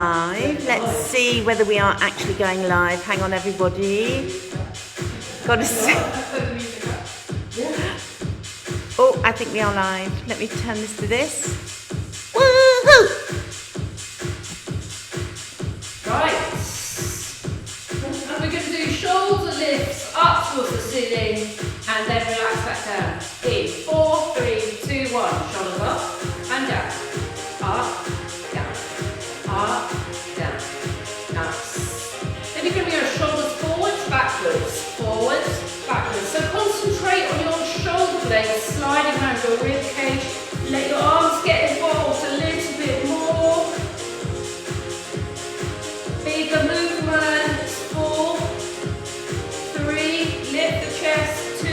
live. Let's see whether we are actually going live. Hang on, everybody. Got to see. Oh, I think we are live. Let me turn this to this. Woohoo! Right. And we're going to do shoulder lifts up towards the ceiling and then relax back down. In 4, 3, 2, 1. Shoulders up and down. Up, down. Up, down. Nice. Then you're going to be your shoulders forwards, backwards. Forwards, backwards. So concentrate on your shoulder blades sliding around your rib cage. Let your arms get involved a little bit more. Bigger movements. 4, 3, lift the chest. 2,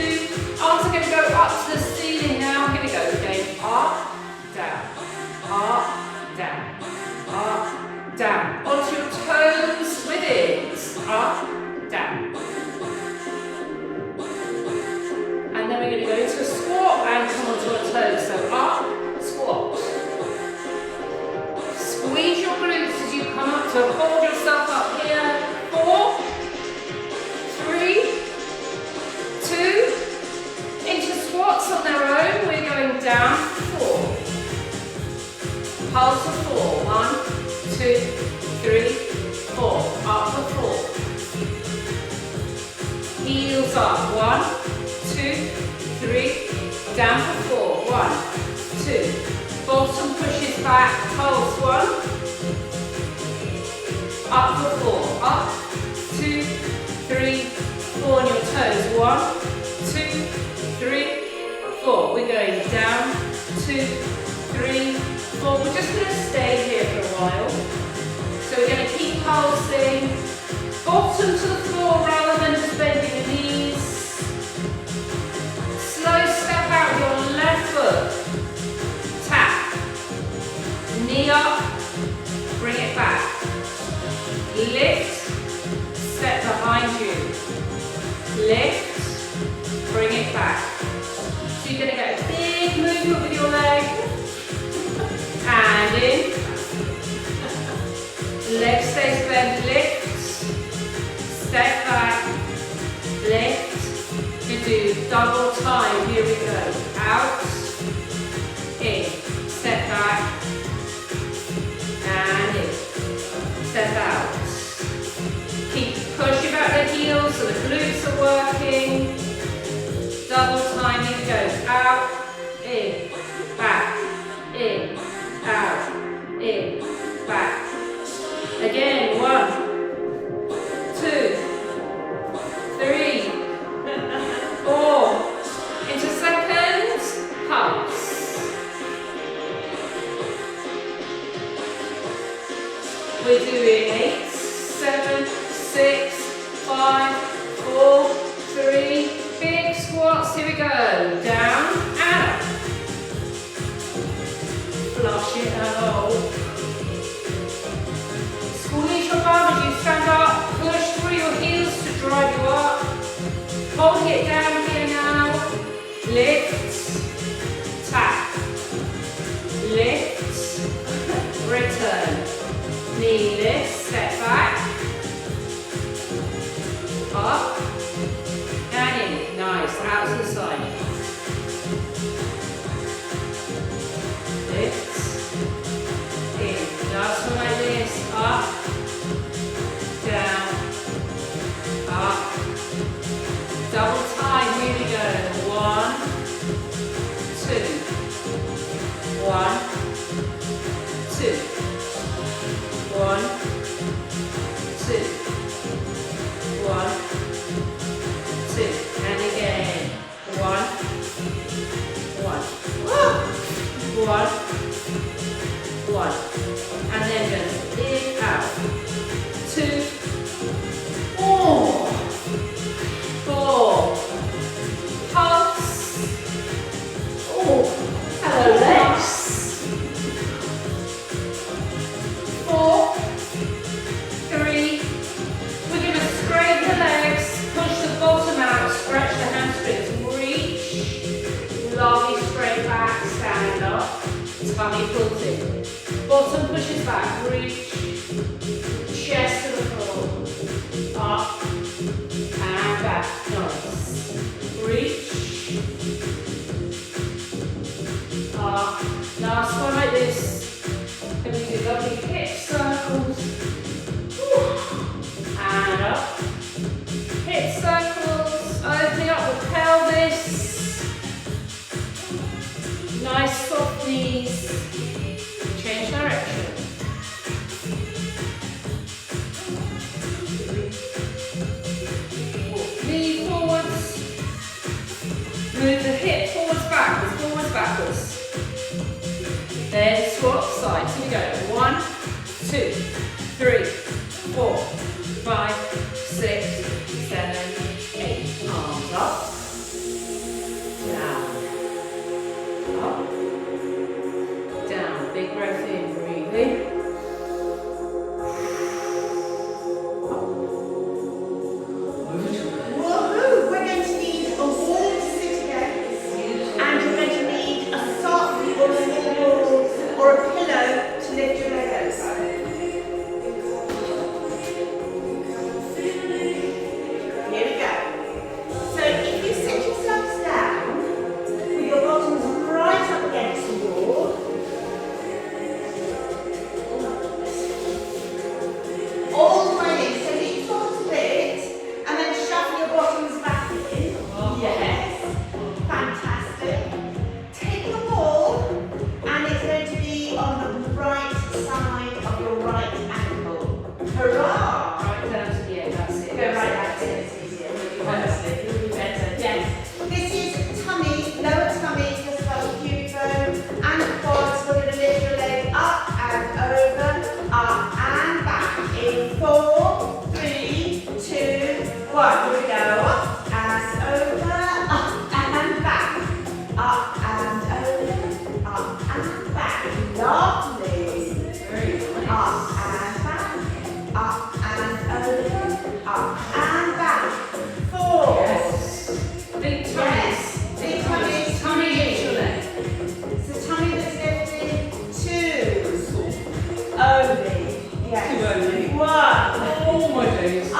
arms are going to go up to the ceiling now. I'm going to go again. Up, down, up, down, up, down. Onto your toes with it. Up, down. And then we're going to go into a squat and come onto our toes. So up, squat. Squeeze your glutes as you come up to hold yourself up here. 4, 3, 2, into squats on their own. We're going down. 4. Pulse for 4. 1, 2, 3, 4. Up for 4. Heels up. 1, 2, 3. Down for 4. 1, 2. Bottom pushes back. Pulse. 1. Up for 4. Up. 2, 3, 4 on your toes. 1, 2, 3, 4. We're going down. 2, 3, 4. We're just going to stay here for a while. So we're going to keep pulsing. Bottom to the floor rather than just bending the knees. Slow step out with your left foot. Tap. Knee up. Bring it back. Lift. Step behind you. Lift. Bring it back. So you're going to get a big movement with your leg. And in. Leg stays bent. Lift. Step back. Lift. You do double time. Here we go. Out. In. Step back. And in. Step out. Keep pushing back the heels so the glutes are working. Double time. Here we go. Out. In. Back. In. Out. In. Back. Again. 1, 2, 3, 4, into seconds, pulse. We're doing 8, 7, 6, 5, 4, 3, big squats, here we go, down and up. Flush it out. Squeeze your bum as you stand up, push through your heels to drive you up. Holding it down here now. Lift, tap, lift, return. Knee lift, step back, up, and in. Nice, out to the side. Lift, in. Last one like this, up, down, up. Double time, here we go. 1, 2, 1, 2, 1, sides. Here we go. 1, 2, 3, 4, 5, 6, 7, 8. Arms up. Down. Up. Down. Big breath in. Breathing. Woohoo! We're going to need a wall to sit against, and you're going to need a sock or a small ball or a pillow to lift your leg over. Here we go. So if you sit yourselves down with your bottoms right up against the wall, all the way in. So lift your bottoms a bit and then shuffle your bottoms back in. Yes. Fantastic. Take your ball and it's going to be on the right side of your right ankle. Hurrah! Right down to the end. That's it. Go right back to it. It's easier. Honestly, it'll be better. Yes. This is tummy, lower tummy, just above the pubic bone, and quads. We're going to lift your leg up and over, up and back. In 4, 3, 2, 1. Here we go. Up and over, up and back. Up and over, up and back. Lovely. Very nice. Up and back, up and over, up and back. 4. Yes. Big tummies. Yes. Big tummies. Tummy lifts your leg. It's the tummy that's lifted. 2. Only. Yes. 2 only. 1. Oh my days. Up.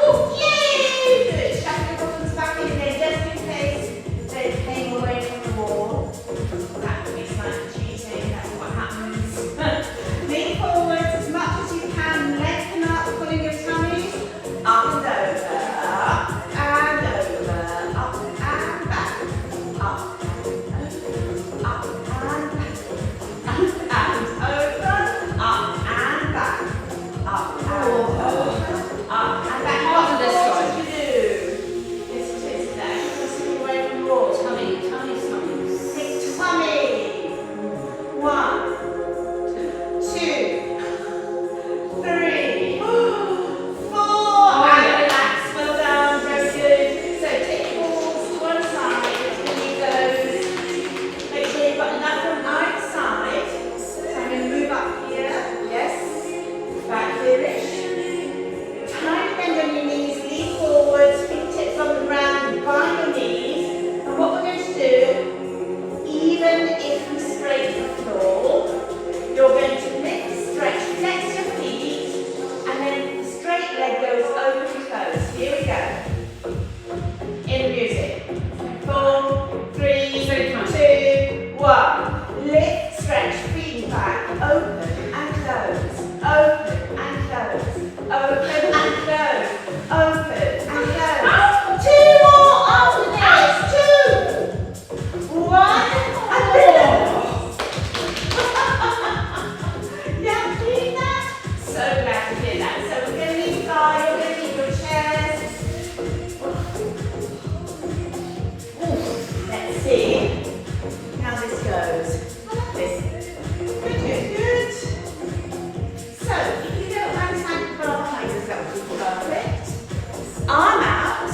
Oh, yay! Good. Shuffle your bottoms back in there just in case they came away from the wall. That would be slightly cheating. That's what happens. Lean forward as much as you can. Lengthen up, pulling your tummies up and over. Up and over. Up and back. Up and over. Up and back. Up and over. Up and back. Up and over. Up and back. Harder this What side. do you do? Yes, it is. That's just sitting away from the wall. Tummy. Take tummy. 1, 2, 3, 4. And relax. Well done. Very good. So take your balls to one side. Leave those. Make sure you've got enough on either side. So I'm going to move up here. Yes. Back here-ish. Tiny bend on your knees. Lean forwards. Fingertips on the ground. Bind your knees. And what we're going to do, even if you straighten the floor, you're going to lift, stretch, flex your feet, and then the straight leg goes open and close. Here we go. In the music. 4, 3, 2, 1. Lift, stretch, feet back, open and close, open and close, open and close, open and close. 2 more after this. 2, 1, and yeah, feeling that? So glad to hear that. So we're going to need thigh, you're going to need your chest. Let's see how this goes. This. Good. So, if you don't understand the bar behind us, that would be perfect. Arm out.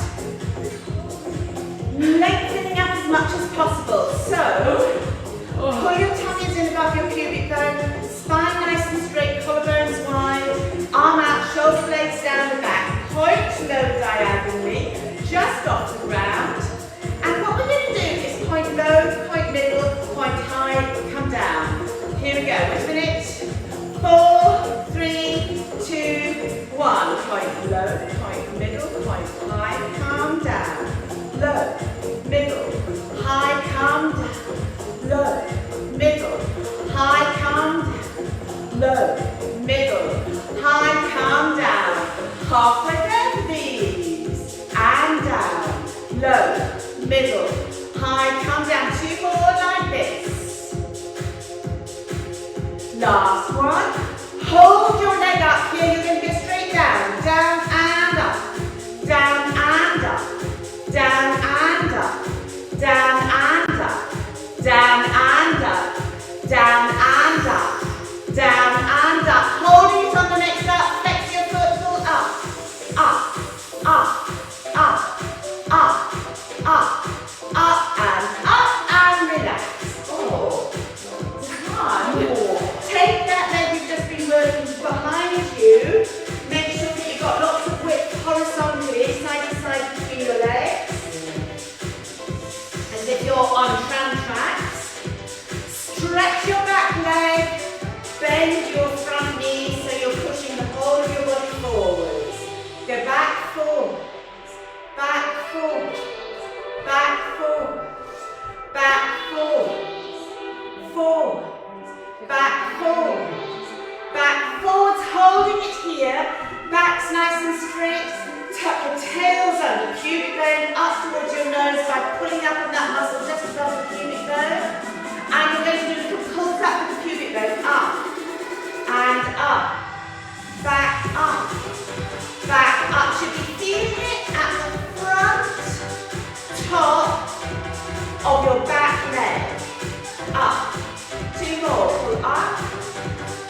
Lengthening up as much as possible. So, pull your tummies in above your pubic bone, spine nice and straight, collarbones wide, arm out, shoulder blades down the back, point low diagonally, just off the ground. And what we're going to do is point low, point middle, point high, come down. Here we go. Wait a minute. 4, 3, 2, 1. Point low, point middle, point high, calm down. Low, middle, high, calm down. Low, middle, high, calm down. Low, middle, high, calm down. Halfway there for these. And down. Low, middle, high, calm down. 2 more like this. Last one. Hold your leg up here. You're going to go straight down. Down and up. Down and up. Down and up. Down and up. Down and up. Down and up. pubic bone up towards your nose by pulling up on that muscle just above the pubic bone. And you're going to do little pulls up with the pubic bone. Up and up. Back up. Back up. Should be feeling it at the front, top of your back leg. Up. 2 more. Pull up.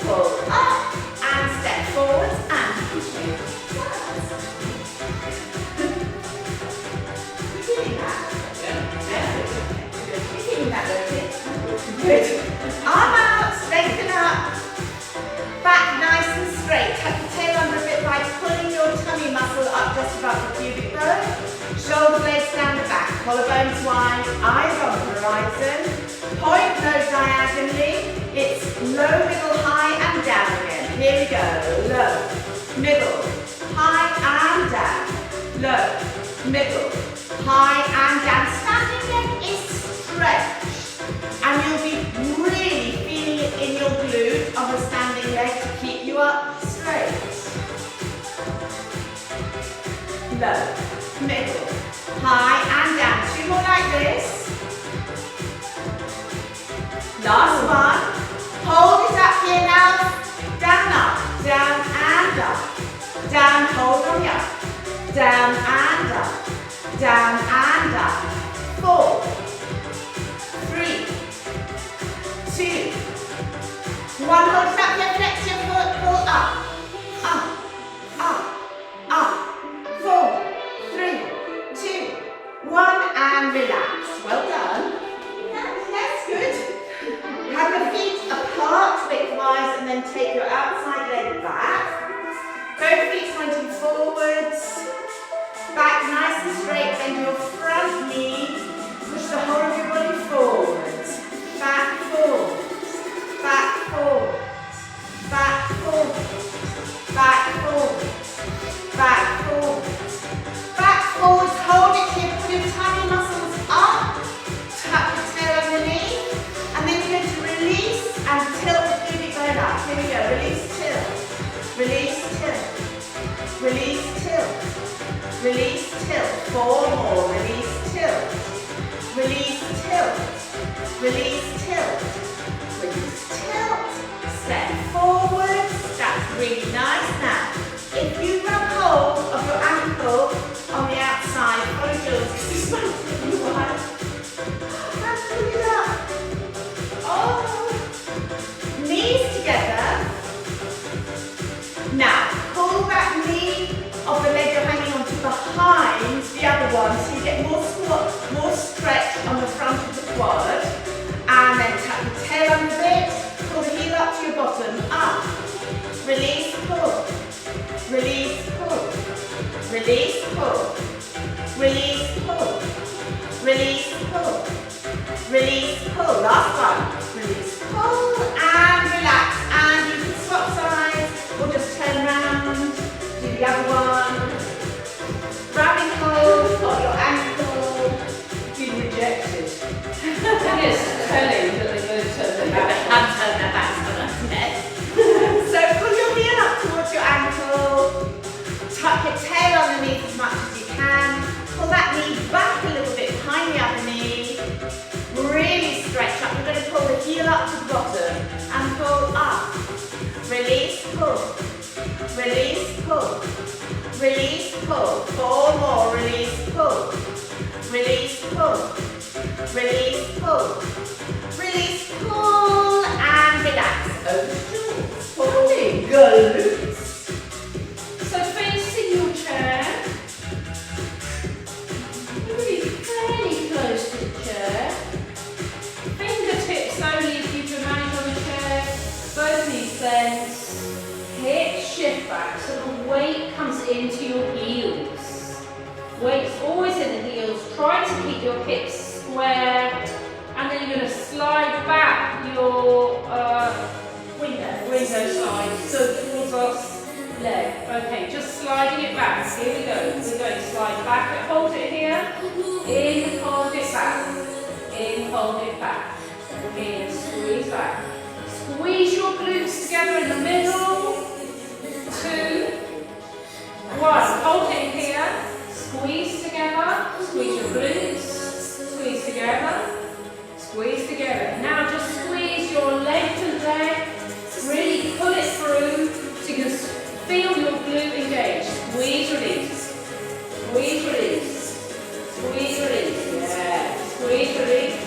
Pull up. And step forwards and push it. You're feeling that? Yeah. You're feeling that, don't you? Good. Arm out. Straighten up. Back nice and straight. Tuck your tail under a bit by pulling your tummy muscle up just above the pubic bone. Shoulder blades down the back. Collarbones wide. Eyes on the horizon. Point nose diagonally. It's low, middle, high and down again. Here we go. Low, middle, high and down. Low, middle, high and down. Standing leg is stretched. And you'll be really feeling it in your glute of the standing leg to keep you up straight. Low, middle, high and down. 2 more like this. Last one. Hold it up here now. Down, up, down and up. Down, hold on here. Down and up. Down and up. 4, 3, 2, 1. Hold it up here. Flex your foot. Pull up. Up, up, up. 4, 3, 2, 1. And relax. Well done. That's good. Have your feet apart widthwise and then take your outside leg back. Both feet pointing forwards. Back nice and straight. Bend your front knee. Push the whole of your body forwards. Back, forwards. Back, forwards. Back, forwards. Back, forwards. Back, forwards. Back, forwards. Hold it here. Pull your tummy muscles up. Tuck your tail underneath. And then you're going to release and tilt the pubic bone up. Here we go. Release, tilt. Release, tilt. Release, tilt. Release, tilt. 4 more. Release, tilt. Release, tilt. Release, tilt. Release, tilt. Step forward. That's really nice. Now, if you grab hold of your ankle on the outside, follow yours. This is my one. And pull it up. Oh, knees together. Now, pull that knee of the leg you're hanging onto behind the other one so you get more squat, more stretch on the front of the quad. And then tuck your tail under a bit. Pull the heel up to your bottom. Up. Release, pull. Release, pull. Release, pull. Release, pull. Release, pull. Release, pull. Last one. Release, pull, and relax. And you can swap sides or just turn around. Do the other one. Grabbing hold of your ankle. Being rejected. Yes, telling that they're going to turn their back and turn their backs on us next. So pull your heel up towards your ankle. Tuck your tail underneath as much as you can. Pull that knee back a little bit behind the other knee. Really stretch up. You're going to pull the heel up to the bottom and pull up. Release, pull. Release, pull. Release, pull. 4 more. Release, pull. Release, pull. Release, pull. Release, pull. And relax. Over to yours. Pulling glutes. So facing your chair, really fairly close to the chair. Fingertips only if you can manage on the chair. Both knees bent. Hips shift back so the weight comes into your heels. Weight's always in the heels. Try to keep your hips square. And then you're going to slide back your window side. So towards us leg. Okay, just sliding it back. Here we go. We're going to slide back. Hold it here. In, hold it back. In, hold it back. In, squeeze back. Squeeze your glutes together in the middle. 2, 1. Hold it here. Squeeze together. feel your glute engage. Squeeze, release. Squeeze, release. Squeeze, release. Yeah. Squeeze, release.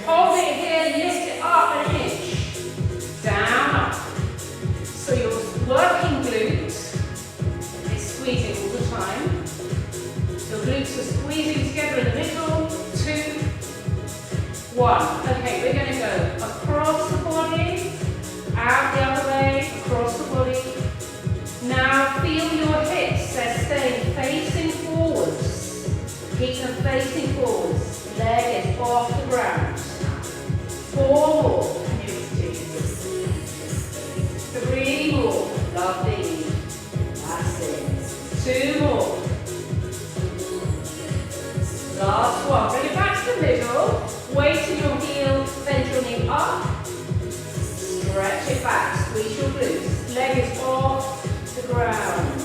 Hold it here, lift it up an inch. Down, up. So your working glute is squeezing all the time. Your glutes are squeezing together in the middle. 2, 1. Okay, we're going to go across the body, out the other way, across the body. Now feel your hips, they're staying facing forwards. Keep them facing forwards. Leg is off the ground. 4 more. 3 more. Lovely. That's it. 2 more. Last one. Bring it back to the middle. Weight in your heel. Bend your knee up. Stretch it back. Squeeze your glutes. Leg is off the ground.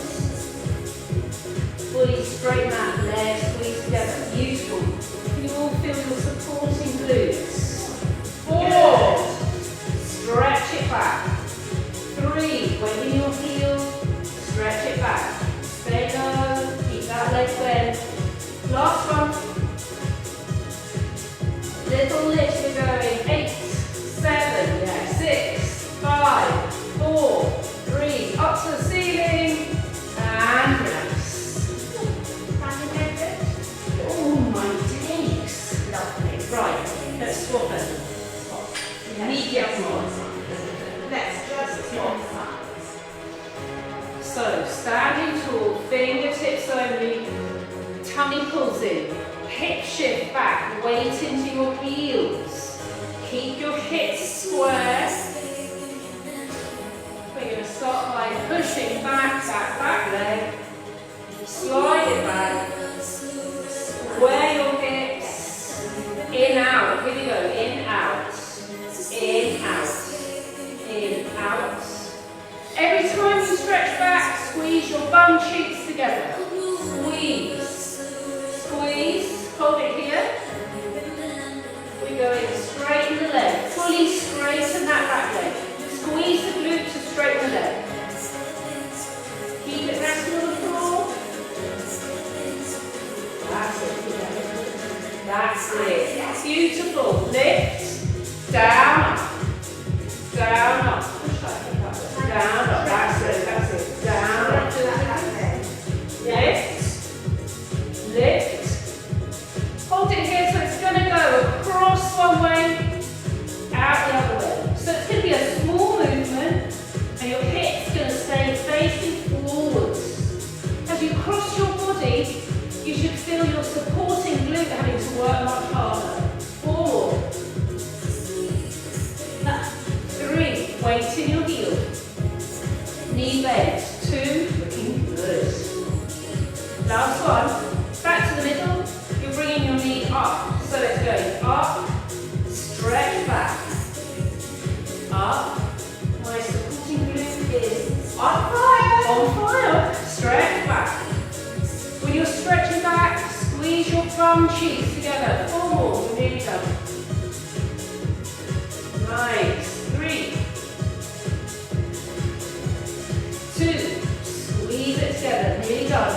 Fully straighten that leg. Squeeze together. Beautiful. Can you all feel your supporting glutes? 4. Stretch it back. 3. Weight in your heel. Stretch it back. Stay low. Keep that leg bent. Last one. Little lift, we're going 8, 7, yeah, 6, 5, 4, 3, up to the ceiling, and relax. Standing head lift. Oh my days. Lovely. Right, let's swap them. Medium more. Let's just swap sides. So, standing tall, fingertips only, tummy pulls in. Hip shift back, weight into your heels. Keep your hips square. We're going to start by pushing back, back leg. Slide it back. Square your hips. In, out. Here we go. In, out. In, out. In, out. Every time you stretch back, squeeze your bum cheeks together. Squeeze. Squeeze. Hold it here. We're going straighten the leg. Fully straighten that back leg. Squeeze the glute to straighten the leg. Keep it resting on the floor. That's it. That's it. Beautiful. Lift. Down, up. Down, up. Push that hip up. Down, up. That's it. That's it. Down, up. Lift. Lift. Hold it here so it's going to go across one way, out the other way. So it's going to be a small movement and your hips going to stay facing forwards. As you cross your body, you should feel your supporting glute having to work much harder. 4, 3, weight in your heel. Knee bend. 2, looking good. Last one, back to the middle. You're bringing your knee up, so it's going up, stretch back, up. My supporting glute is on fire, stretch back. When you're stretching back, squeeze your bum cheeks together. 4 more, we're nearly done. Nice. 3, 2, squeeze it together, nearly done.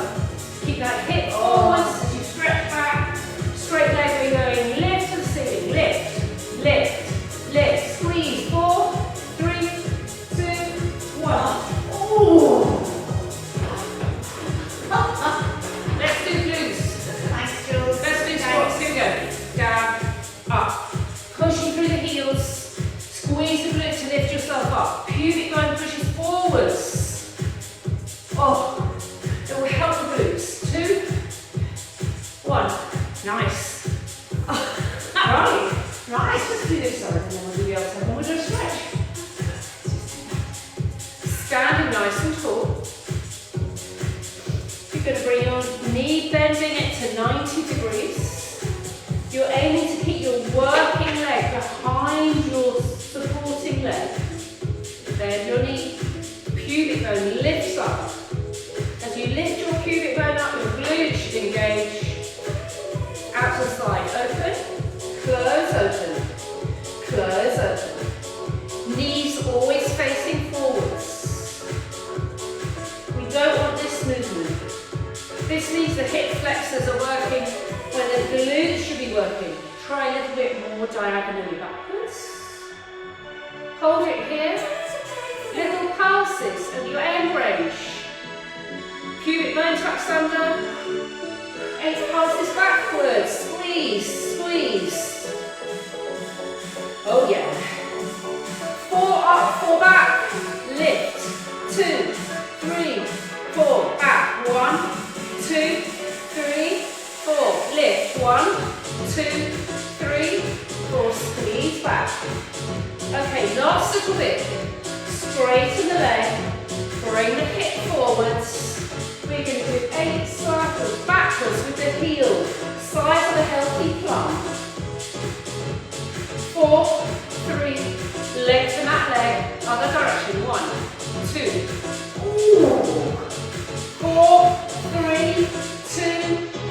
Keep that hip forwards as you stretch back. Straight leg, we're going lift to the ceiling. Lift, lift, lift. Squeeze. 4, 3, 2, 1. Ooh. Let's do glutes. Thanks, Jules. Let's do squats. Here we go. Down, up. Pushing through the heels. Squeeze the glute to lift yourself up. Pubic bone pushes forwards. Oh. It will help the glutes. 2, 1. Nice. Right. Nice. Let's do this side and then we'll do the other side. And we'll do a stretch. Standing nice and tall. You're going to bring your knee, bending it to 90 degrees. You're aiming to keep your working leg behind your supporting leg. Bend your knee. Pubic bone lifts up. As you lift your pubic bone up, your glute should engage. Out to the side, open, close, open, close, open. Knees always facing forwards. We don't want this movement. This means the hip flexors are working when the glutes should be working. Try a little bit more diagonally backwards. Hold it here. Little pulses at your end range. Pubic bone tucks under. 8 pulses backwards. Squeeze, squeeze. Oh yeah. 4 up, 4 back. Lift. 2, 3, 4. Back. 1, 2, 3, 4. Lift. 1, 2, 3, 4. Squeeze back. Okay, last little bit. Straighten the leg. Bring the hip forwards. We're going to do 8 circles backwards with the heel. Size of a healthy plum. 4, 3, lengthen that leg. Other direction. 1, 2. Ooh. 4, 3, 2,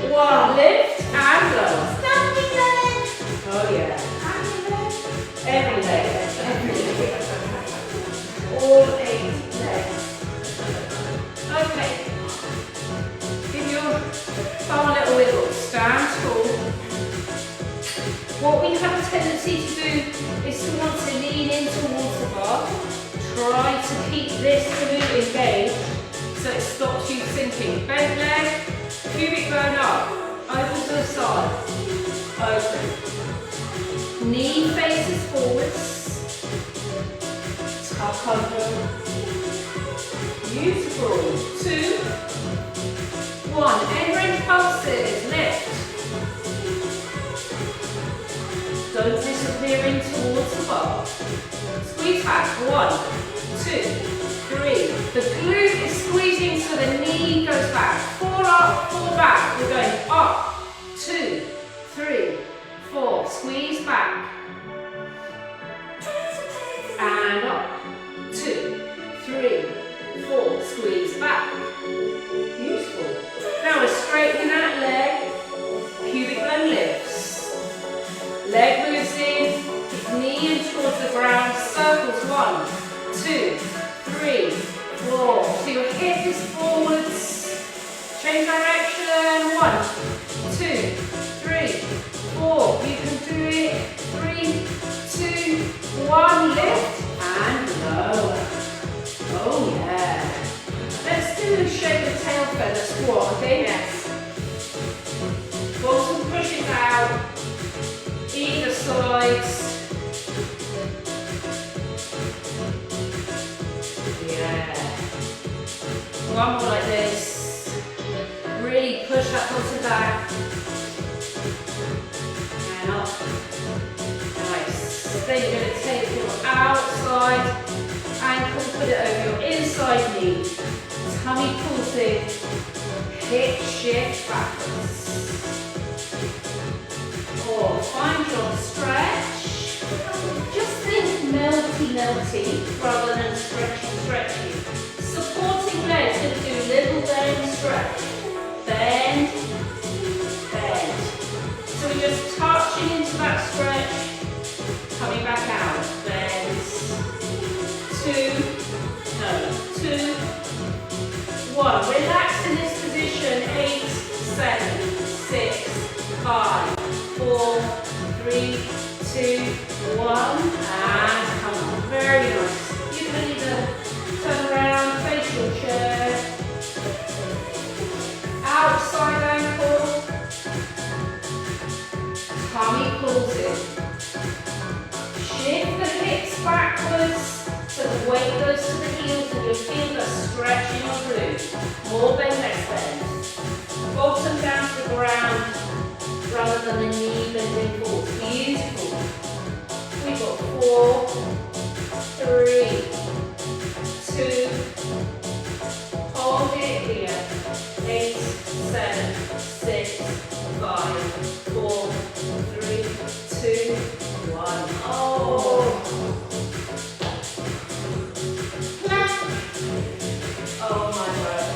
1. Lift and lower. Standing leg. Oh yeah. Standing leg. Every leg. Every leg. All 8 legs. Okay. Give your bum a little wiggle. Stand tall. What we have a tendency to do is to want to lean in towards the bar. Try to keep this glute engaged so it stops you sinking. Bent leg, pubic bone up, open to the side. Open. Knee faces forwards. Tuck under. Beautiful. 2, 1. End range pulses. Lift. Don't disappear in towards the bar. Squeeze back. 1, 2, 3. The glute is squeezing so the knee goes back. 4 up, 4 back. We're going up. 2, 3, 4. Squeeze back. And up. 2, 3, 4. Squeeze back. Beautiful. Now we're straightening that leg. Pubic bone lifts. Leg moves in. Knee in towards the ground. Circles. 1, 2, 3, 4. So your hip is forwards. Change direction. 1, 2, 3, 4. You can do it. 3, 2, 1. Lift and lower. Oh yeah. Let's do the shape of tail feather squat, okay? Yes. Bottom pushes out. Either sides. Yeah. One more like this. Really push that bottom back. And up. Nice. Then you're going to take your outside ankle, put it over your inside knee. Tummy pulls in. Hip shift backwards. Or find your stretch. Just think melty rather than stretchy. Supporting legs, going to do a little bend stretch. Bend, bend. So we're just touching into that stretch, coming back out. Bend. 2, 1. Relax in this position. 8, 7, 6, 5, 4, 3, 2, 1, and come on. Very nice. You can either turn around, face your chair, outside ankle, tummy pulls in. Shift the hips backwards so the weight goes to the heels and you feel the stretch in your glute. More bend, less bend. Bottom down to the ground rather than the knee bending forward. Beautiful. We've got 4, 3, 2, hold it here. 8, 7, 6, 5, 4, 3, 2, 1. Oh. Plank. Oh my word.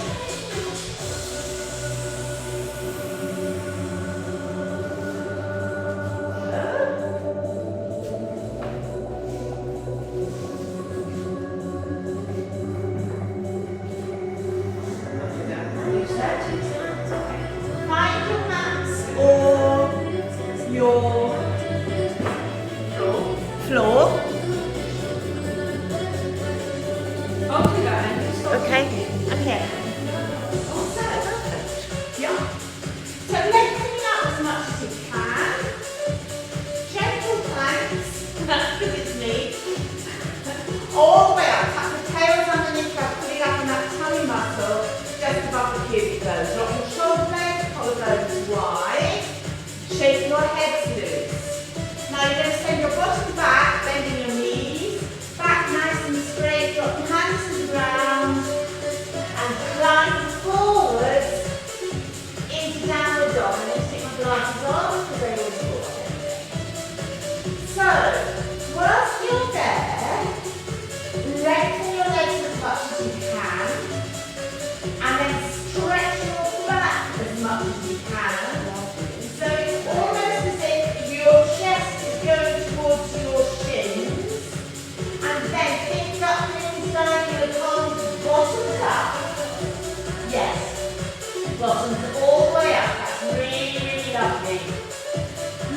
Bottoms all the way up. That's really, really lovely.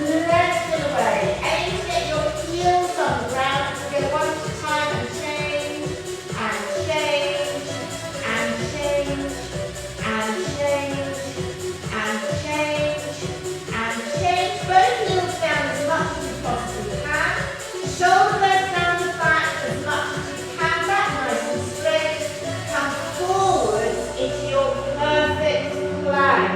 Lengthen away. Aim to get your heels on the ground. So go one at a time and change, and change, and change, and change, and change, and change. Both heels down as much as you possibly can. Shoulder blades down the back as much as you can. Back nice and straight. Come forwards into your perfect plank.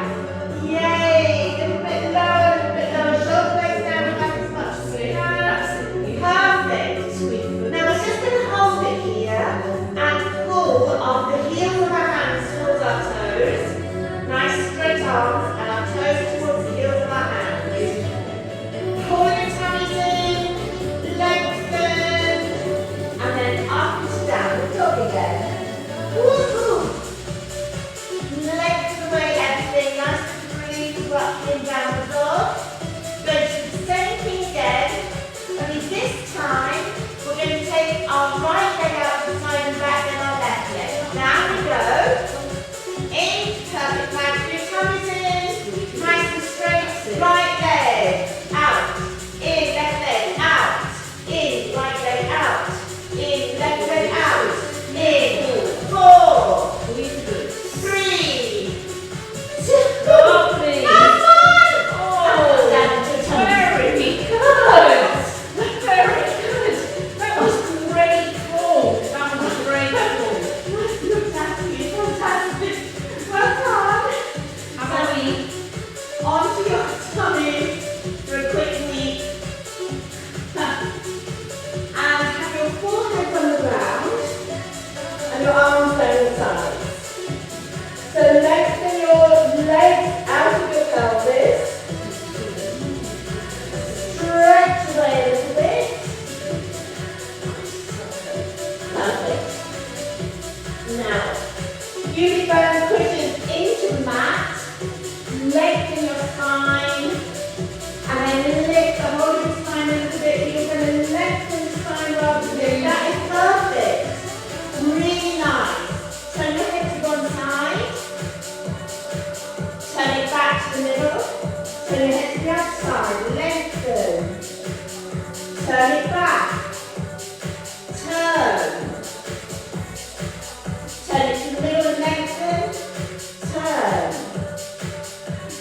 Yay! A little bit lower, a little bit lower. Shoulder blades down the back as much as you can. Perfect. Now we're just going to hold it here and pull off the heels of our hands towards our toes. Nice straight arms and our toes towards the heels of our hands. Pull your tummies in, lengthen, and then up to downward dog again. Woohoo! Lengthen away everything, nice and breathe, up in downward dog. Go to the same thing again, only this time we're going to take our right leg out to the side and back, then our left leg. Down we go. In, perfect plank, your tummies in, nice and straight, right leg, out, in, left leg, out, in, right leg, out, in, left leg, out, in, 4, 3, 2, Lovely. Come on! Oh, Down to the tummy. very good. Very good. That was great pull. That was great pull. Fantastic, fantastic. Well done. How about we? Onto your tummy for a quick knee. And have your forehead on the ground and your arms down the sides. So lengthen your legs out of your pelvis. Stretch away a little bit. Perfect. Now, use your cushions into the mat. Lengthen your spine. And then lift the whole of your spine a little bit. You're going to lengthen the spine rather than doing that. Is perfect. Really nice. Turn your head to one side. Turn it back to the middle. Turn your head to the other side. Lengthen. Turn it back. Turn. Turn it to the middle and lengthen. Turn.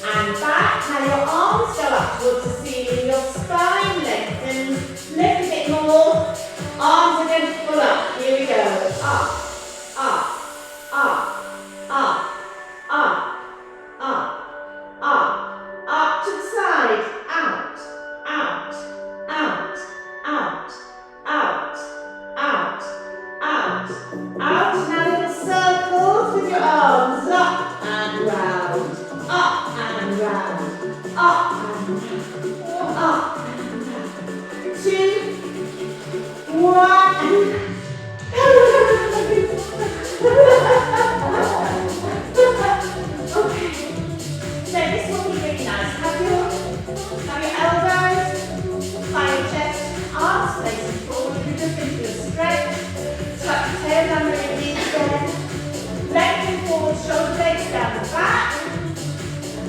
And back. Now your arms go up towards the ceiling. Your spine lengthens. Lift a bit more. Arms are going to pull up. Here we go. Up, up, up, up, up, up, up, up to the side. Out, out, out, out, out, out, out, out. Now little circles with your arms. Up and round. Up and round. Up and round. Up and round. 2, 1 and okay. So this will be really nice. Have your elbows by your chest, arms facing forward. You're just going to do a stretch. Tuck your tail under your knees again. Lengthen forward, shoulder blades down the back.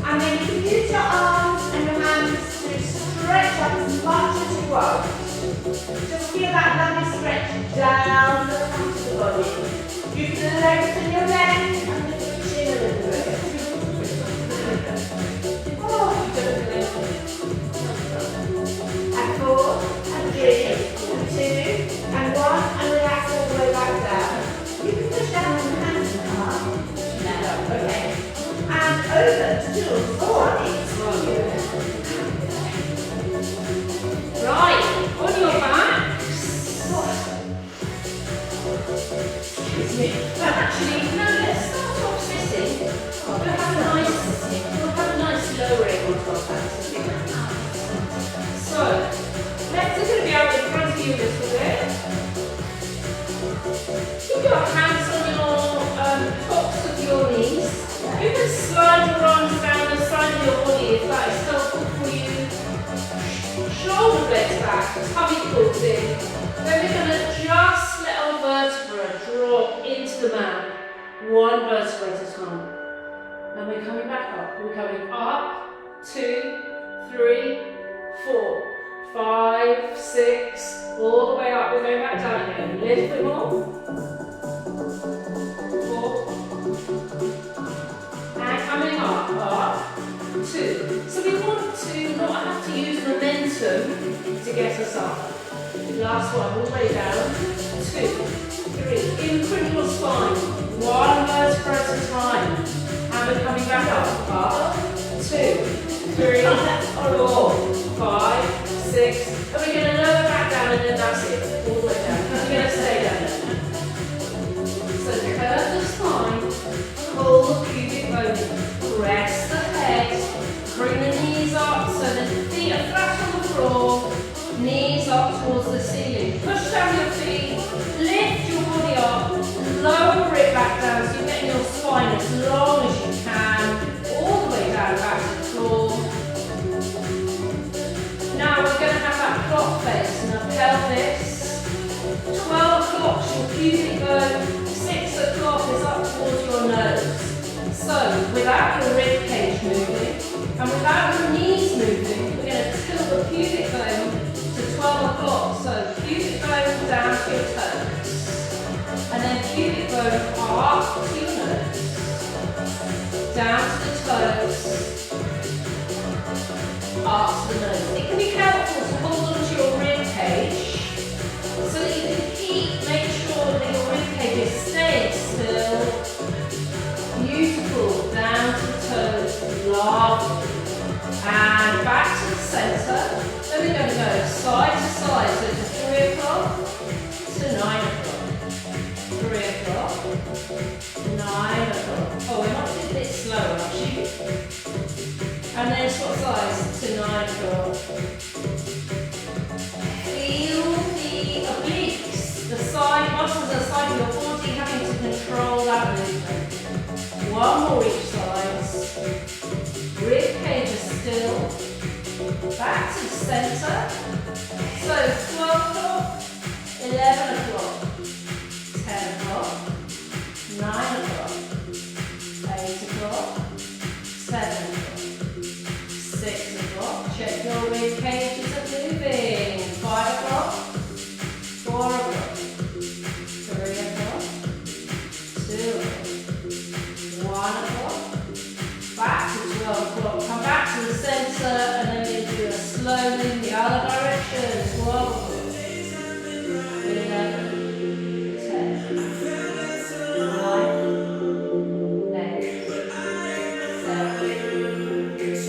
And then you can use your arms and your hands to stretch up as much as you want. Just feel that lovely stretch down the front of the body. You can lengthen your neck and lift your chin a little bit. Oh, and 4, and 3, and 2, and 1, and relax all the way back down. You can push down on your hands and come up. No, okay. And over to 2 or 4. Right, on your back. Excuse me. Actually, no, let's start off sitting. We'll have a nice lowering onto our backs. So, let's just going to be out in front of you a little bit. Keep your hands on your tops of your knees. You can slide your arms down the side of your body if that is helpful for you. Shoulder blades back, tummy pulls in. Then we're going to just let our vertebra drop into the mat. One vertebra at a time. And we're coming back up. We're coming up, 2, 3, 4, 5, 6, all the way up. We're going back down again. Lift a bit more. 4. And coming up, 2. So we want to not have to use momentum to get us up. Last one, all the way down. 2, 3. Imprint your spine. 1 vertebra at a time. And we're coming back up. 2, 3, 4, 5, 6. And we're going to lower back down and then that's it. All the way down. And we're going to stay down there. So curve the spine. Pull the pubic bone. Press the head. Bring the knees up so the feet are flat on the floor. Knees up towards the ceiling. Push down your feet. Lift your body up. Lower it back down so you're getting your spine as long as you can. All the way down back to the floor. Now we're going to have that clock face in the pelvis. 12 o'clock your pubic bone. 6 o'clock is up towards your nose. So without your rib cage moving and without your knees moving, we're going to tilt the pubic bone to 12 o'clock. So pubic bone down to your toes. And then pubic bone up to your nose. Down to the toes. Up to the nose. It can be helpful to hold on to your rib cage so that you can make sure that your rib cage is staying still. Beautiful. Down to the toes. Lovely. And back to the centre. Then we're going to go side to side. So to 3 o'clock to 9 o'clock. 3 o'clock. 9 o'clock. Oh, we might do a bit slower actually. And then swap sides to 9 o'clock. Feel the obliques, the side muscles at the side of your body having to control that movement. 1 more each side. Rib cage is still. Back to the centre. So 12 o'clock, 11 o'clock, 10 o'clock, 9 o'clock, 8 o'clock, 7 o'clock, 6 o'clock. Check your rib cages are moving. 5 o'clock, 4 o'clock, 3 o'clock, 2 o'clock, 1 o'clock. Back to 12 o'clock, come back to the centre and then we'll do a slow move the other direction. 12 o'clock, 11, 10, 9, 8, 7, 6,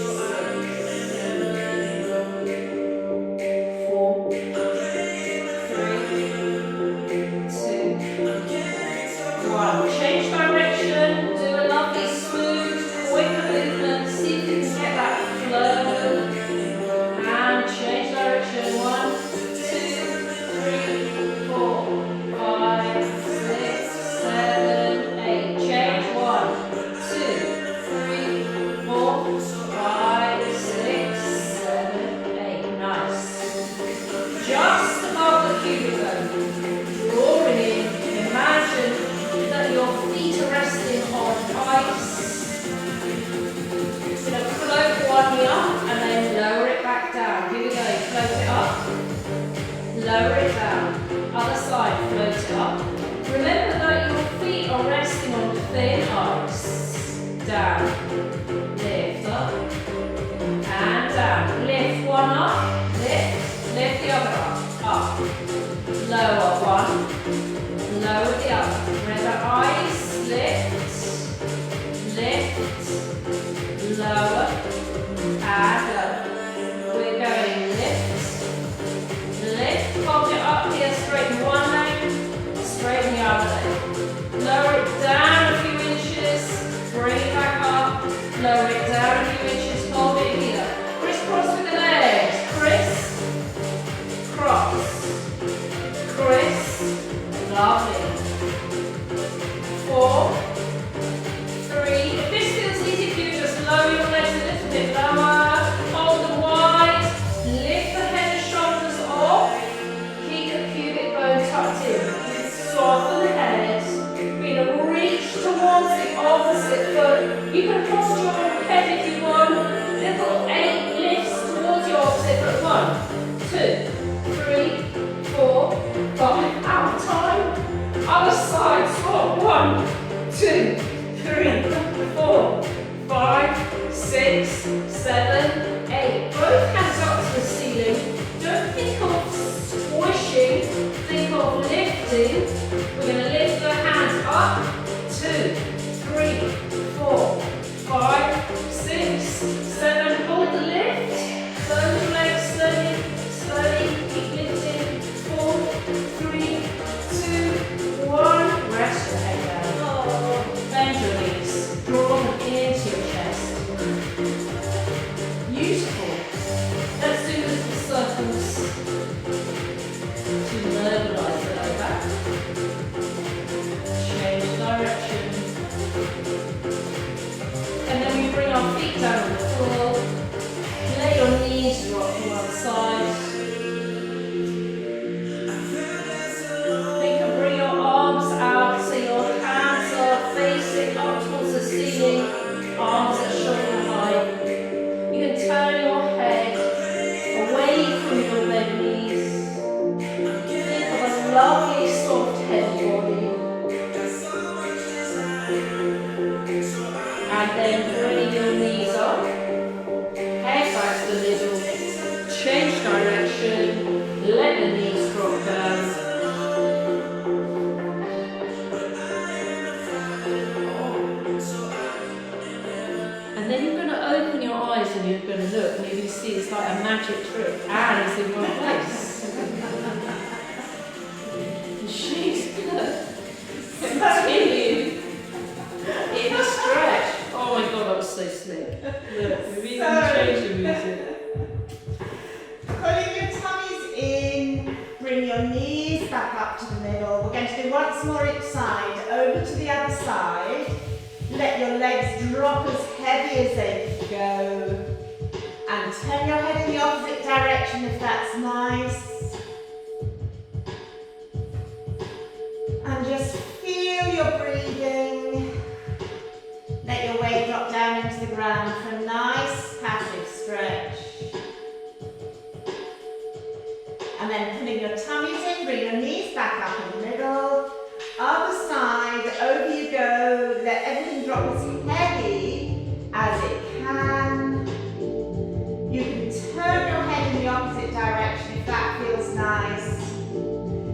4, 3, 2, 1. Change direction, do a lovely smooth, quick movement, see if you can get that flow. And change direction, 1, 2, 3, 4, 5, 6, 7, 8. Change, 1, 2, 3, 4, 5, 6, 7, 8. Nice. Just above the pubic bone, drawing in, imagine that your feet are resting on ice. It's going to float 1 knee up and then lower it back down. Here we go, float it up, lower it down. Other side, float it up. Remember that your feet are resting on thin ice. Down, lift up, and down. Lift 1 up, lift the other up, lower 1, lower the other. Remember ice, lift, lower, and lower. We're going lift, hold it up here, straighten 1 leg, straighten the other leg. Lower it down a few inches, bring it back up, You can hold your head if you want. Little 8 lifts towards your opposite foot. 1, 2, 3, 4, 5. Out of time. Other side. Swap. 1, 2, 3, 4, 5, 6, 7, 8. Both hands up to the ceiling. Don't think of squishing. Think of lifting. We're going to lift the hands up. 2, 3, 4, 5, 6, 7. Hold the lift. Slowly, legs slowly, slowly. Keep lifting. 4, 3, 2, 1. Rest your head down. Bend your knees. Draw them into your chest. Beautiful. Let's do little circles to mobilize the low back. Change direction. And then we bring our feet down on the floor. Let your knees drop to one side. Think of bring your arms out so your hands are facing up towards the ceiling. Arms at shoulder height. You can turn your head away from your bent knees. Think of a lovely soft head body. And then bring your knees up. Head back to the middle. Change direction. Let the knees drop down. And then you're going to open your eyes and you're going to look and you're going to see it's like a magic trick. Anne is in your place. And she's going to continue in the stretch. Oh my god, that was so slick. Look, we've even changed the music. Pulling your tummies in, bring your knees back up to the middle. We're going to do once more each side, over to the other side. Let your legs drop as heavy as they go. And turn your head in the opposite direction if that's nice. And just feel your breathing. Let your weight drop down into the ground for a nice passive stretch. And then pulling your tummies in, bring your knees back up in the middle. Other side, over you go. Let everything drop as heavy as it can. You can turn your head in the opposite direction if that feels nice.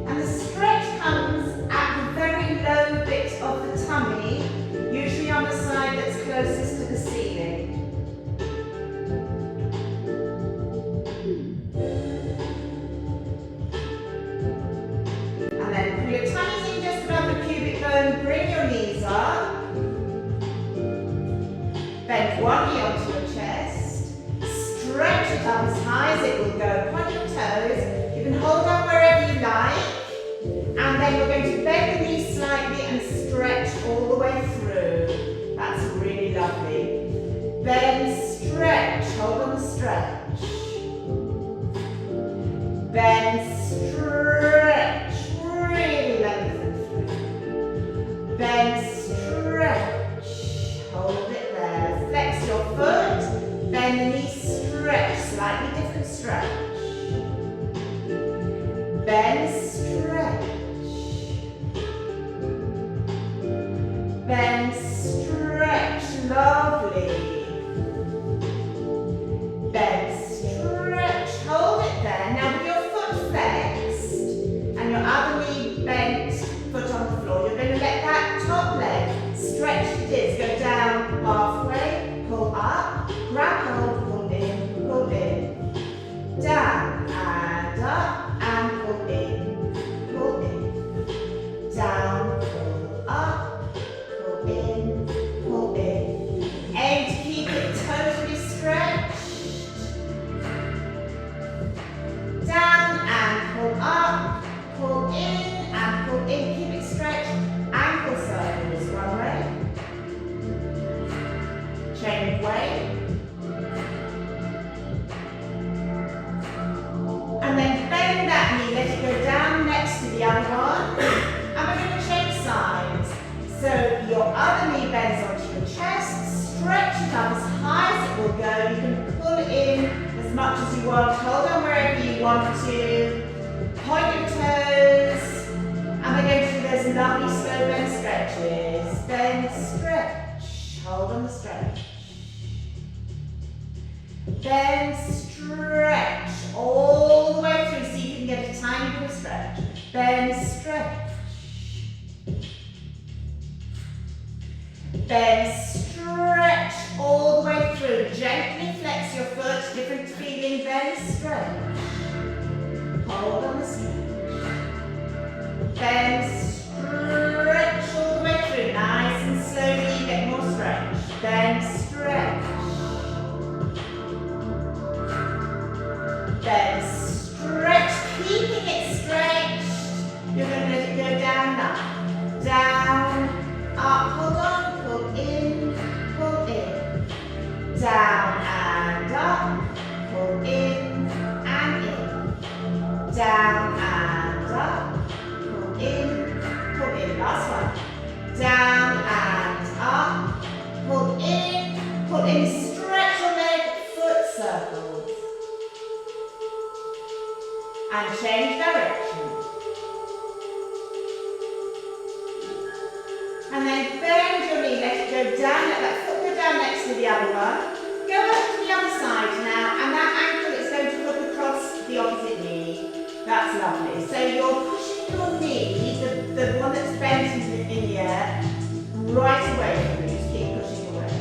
And the stretch comes at the very low bit of the tummy, usually on the side that's closest to the ceiling. And then pull your tummies in just above the pubic bone, bring your knees up. Bend one knee onto your chest. Stretch it up as high as it will go. Point your toes. You can hold on wherever you like. And then we're going to bend the knees slightly and stretch all the way through. That's really lovely. Bend, stretch, hold on the stretch. Bend, stretch, really lengthen through. Bend, stretch, hold it there. Flex your foot, bend the knee, stretch, slightly different stretch. Bend, stretch. lovely slow bend stretches. Bend, stretch. Hold on the stretch. Bend, stretch. All the way through. See if you can get a tiny bit of stretch. Bend, stretch. Bend, stretch all the way through. Gently flex your foot. Different feeling. Bend, stretch. Hold on the stretch. Bend, stretch all the way through. Nice and slowly get more stretch. Bend, stretch. Bend, stretch. Keeping it stretched. You're going to let it go down now. Down, up, hold on, pull in, down and up, pull in and in, down and up, pull in, last one, down and up, pull in, stretch your leg, foot circles, and change direction. And then bend your knee, let it go down, let that foot go down next to the other one. Go up to the other side now, and that ankle is going to hook across the opposite knee. That's lovely. So you're pushing your knee, the one that's bent in the air, right away from you. Just keep pushing away.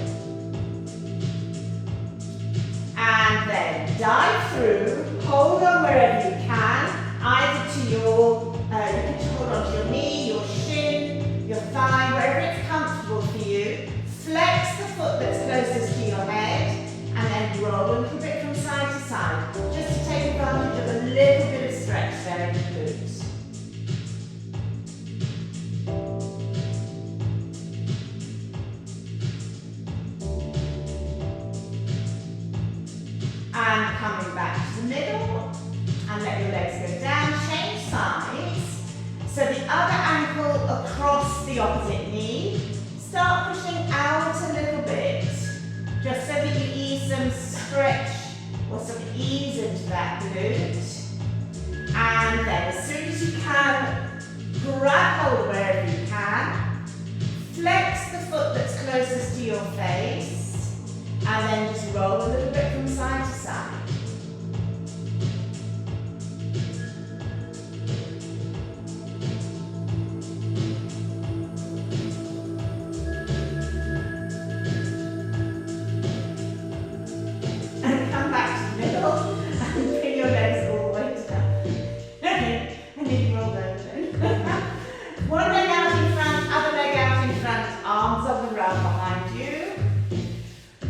And then dive through, hold on wherever you can, either to your, you can hold on to your knee, your shin, your thigh, wherever it's comfortable for you. Flex the foot that's closest to your head and then roll a little bit from side to side, just to take advantage of a little bit of stretch there in the glutes. And coming back to the middle and let your legs go down, change sides. So the other ankle across the opposite knee. Start pushing out a little bit, just so that you ease some stretch or some ease into that glute. And then as soon as you can, grab hold wherever you can. Flex the foot that's closest to your face. And then just roll a little bit from side to side. One leg out in front, other leg out in front, arms up and round behind you.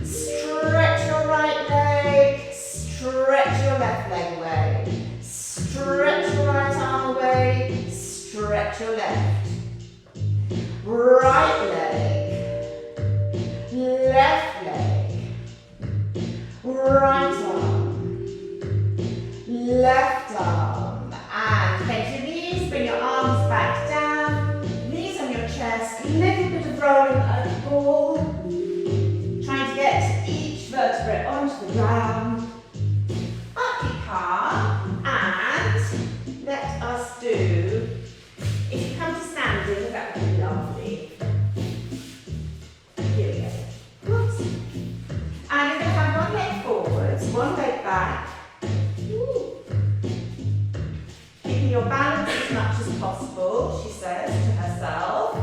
Stretch your right leg, stretch your left leg away. Stretch your right arm away, stretch your left. Right leg, left leg, right arm, left arm, and bend your knees, bring your arms back down, knees on your chest, a little bit of rolling like a ball, trying to get each vertebrae onto the ground. Up you come, and let us do, if you come to standing, that would be lovely. Here we go. Whoops. And you're going to have one leg forwards, one leg back. Keeping your balance as much as possible, she says to herself.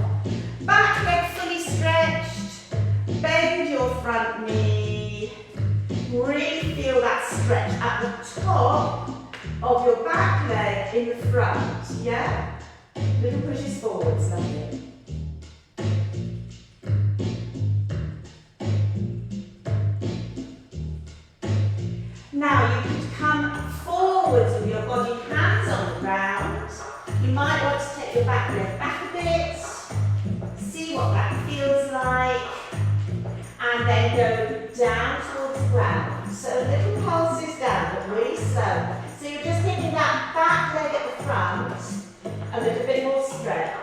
Back leg fully stretched. Bend your front knee. Really feel that stretch at the top of your back leg in the front. Yeah? Little pushes forwards, lovely. Now you could come forwards with your body, hands on the ground. You might want to take your back leg back a bit, see what that feels like, and then go down towards the ground. So little pulses down, but really slow. So you're just giving that back leg at the front a little bit more stretch.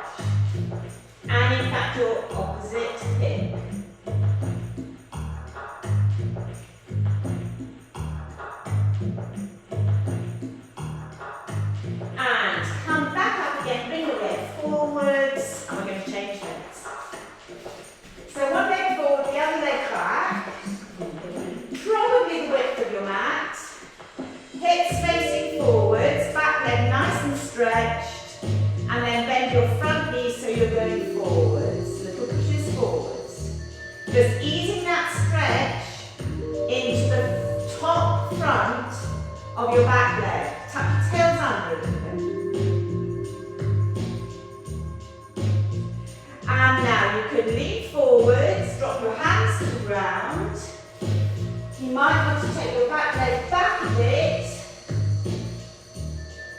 And in fact, your opposite hip. And come back up again, bring your leg forwards. Just easing that stretch into the top front of your back leg. Tuck your tails under. And now you can lean forwards, drop your hands to the ground. You might want to take your back leg back a bit.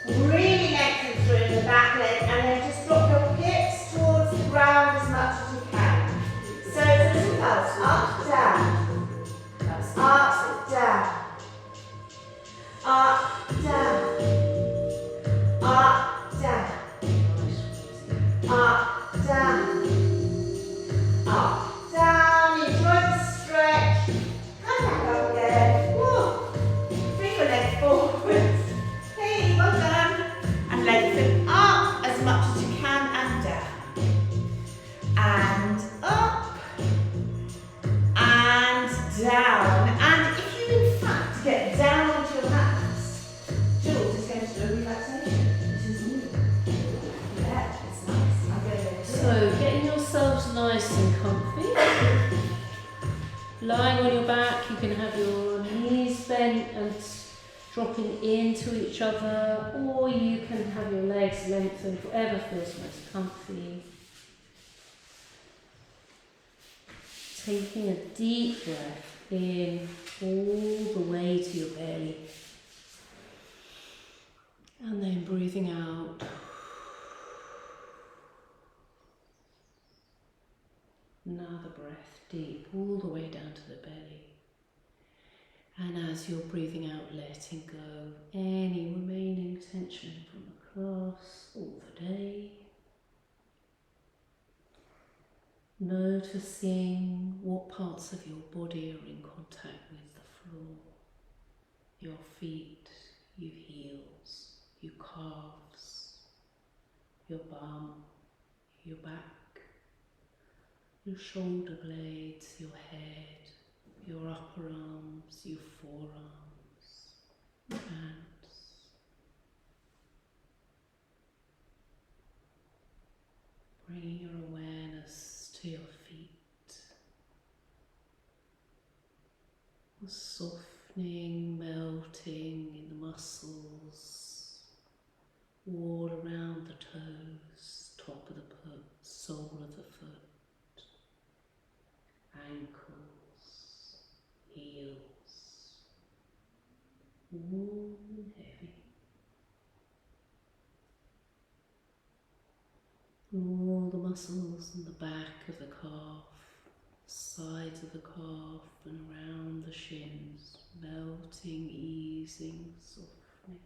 Really lengthen through in the back leg and then just drop your hips towards the ground as much as you can. So it's a little pulse, up, down, up, down, up, down, up, down, up, down, up, down. Enjoy the stretch. Come back up again. Whoa. Bring your leg forwards. Hey, well done. And lengthen up as much as you can and down. And up. And down. And if you in fact get down onto your mats, Jules is going to do a relaxation. This is new. Yeah, it's nice. I'm going to do it. So, getting yourselves nice and comfy. Lying on your back, you can have your knees bent and dropping into each other, or you can have your legs lengthened, whatever feels most comfy. Taking a deep breath in all the way to your belly. And then breathing out. Another breath deep all the way down to the belly. And as you're breathing out, letting go any remaining tension from the class or the day. Noticing what parts of your body are in contact with the floor. Your feet, your heels, your calves, your bum, your back, your shoulder blades, your head, your upper arms, your forearms, your hands. Bringing your awareness to your feet. Softening, melting in the muscles, all around the toes, top of the foot, sole of the foot, ankles, heels, warm and heavy. All the muscles in the back of the calf, sides of the calf and around the shins, melting, easing, softening.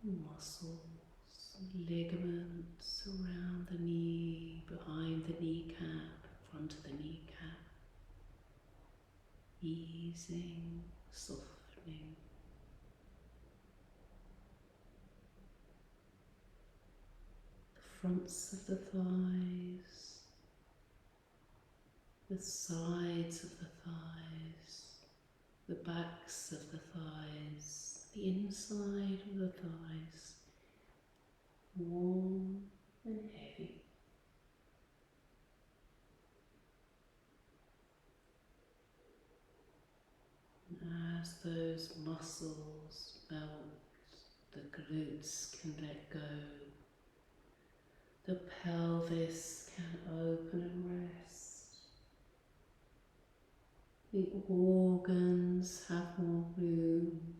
Muscles, ligaments around the knee, behind the kneecap, front of the kneecap, easing, softening. The fronts of the thighs, the sides of the thighs, the backs of the thighs, the inside of the thighs, warm and heavy. And as those muscles melt, the glutes can let go, the pelvis can open and rest, the organs have more room,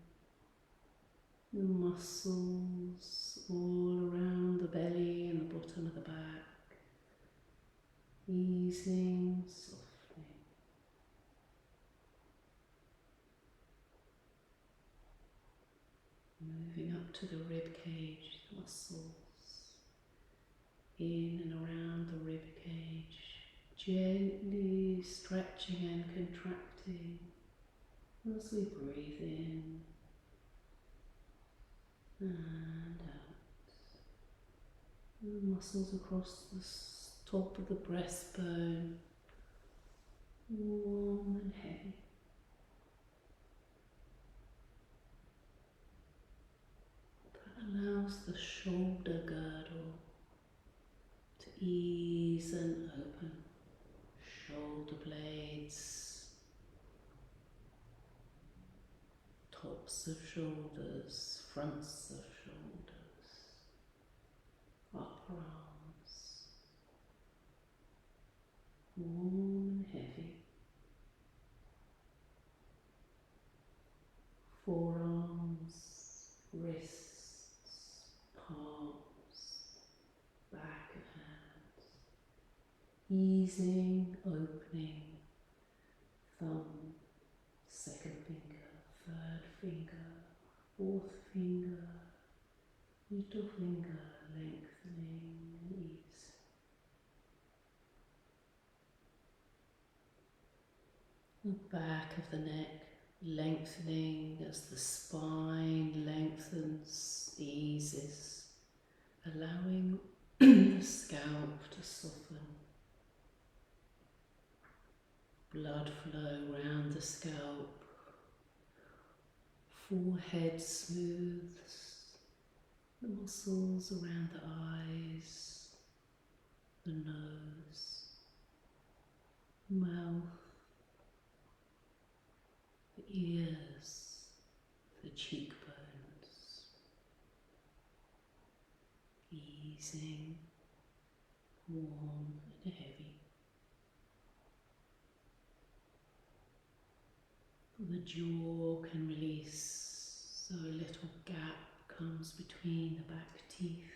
the muscles all around the belly and the bottom of the back, easing, softening. Moving up to the rib cage, the muscles in and around the rib cage, gently stretching and contracting as we breathe in and out. The muscles across the top of the breastbone, warm and heavy. That allows the shoulder girdle ease and open. Shoulder blades, tops of shoulders, fronts of shoulders, upper arms, warm and heavy, forearms, wrists, palms, back of hands, easing, opening, thumb, second finger, third finger, fourth finger, little finger, lengthening and ease. The back of the neck lengthening as the spine lengthens, eases, allowing the scalp to soften. Blood flow around the scalp, forehead smooths, the muscles around the eyes, the nose, mouth, the ears, the cheekbones, easing, warm and heavy. The jaw can release, so a little gap comes between the back teeth,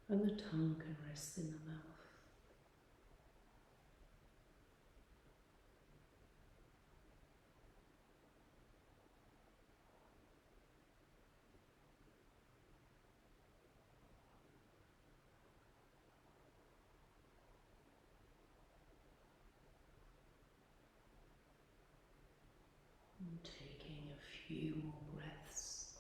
and the tongue can rest in the mouth. And taking a few more breaths.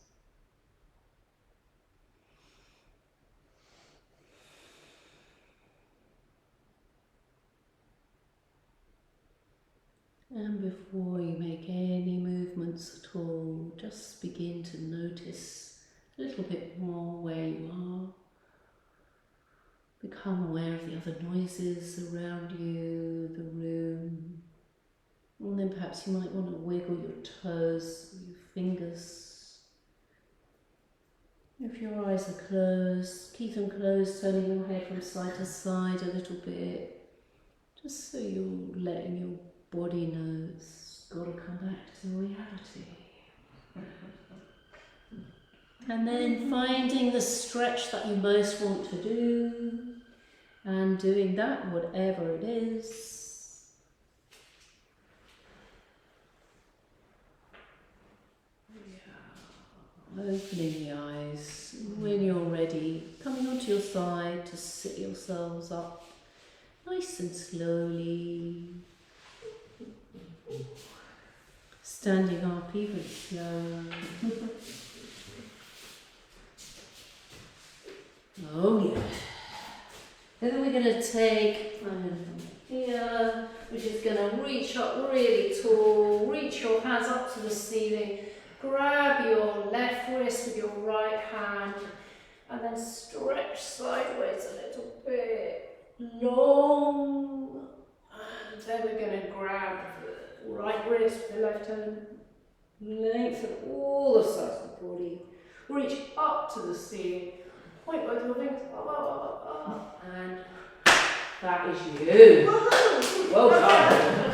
And before you make any movements at all, just begin to notice a little bit more where you are. Become aware of the other noises around you, the room. And then perhaps you might want to wiggle your toes, your fingers. If your eyes are closed, keep them closed, turning your head from side to side a little bit, just so you're letting your body know it's got to come back to reality. And then finding the stretch that you most want to do, and doing that, whatever it is. Opening the eyes. When you're ready, coming onto your side to sit yourselves up nice and slowly. Standing up even slower. Oh yeah. Then we're going to take here, we're just going to reach up really tall, reach your hands up to the ceiling, grab your left wrist with your right hand, and then stretch sideways a little bit, long, and then we're going to grab the right wrist with the left hand, lengthen all the sides of the body, reach up to the ceiling, point both your fingers up, and that is you. Well done.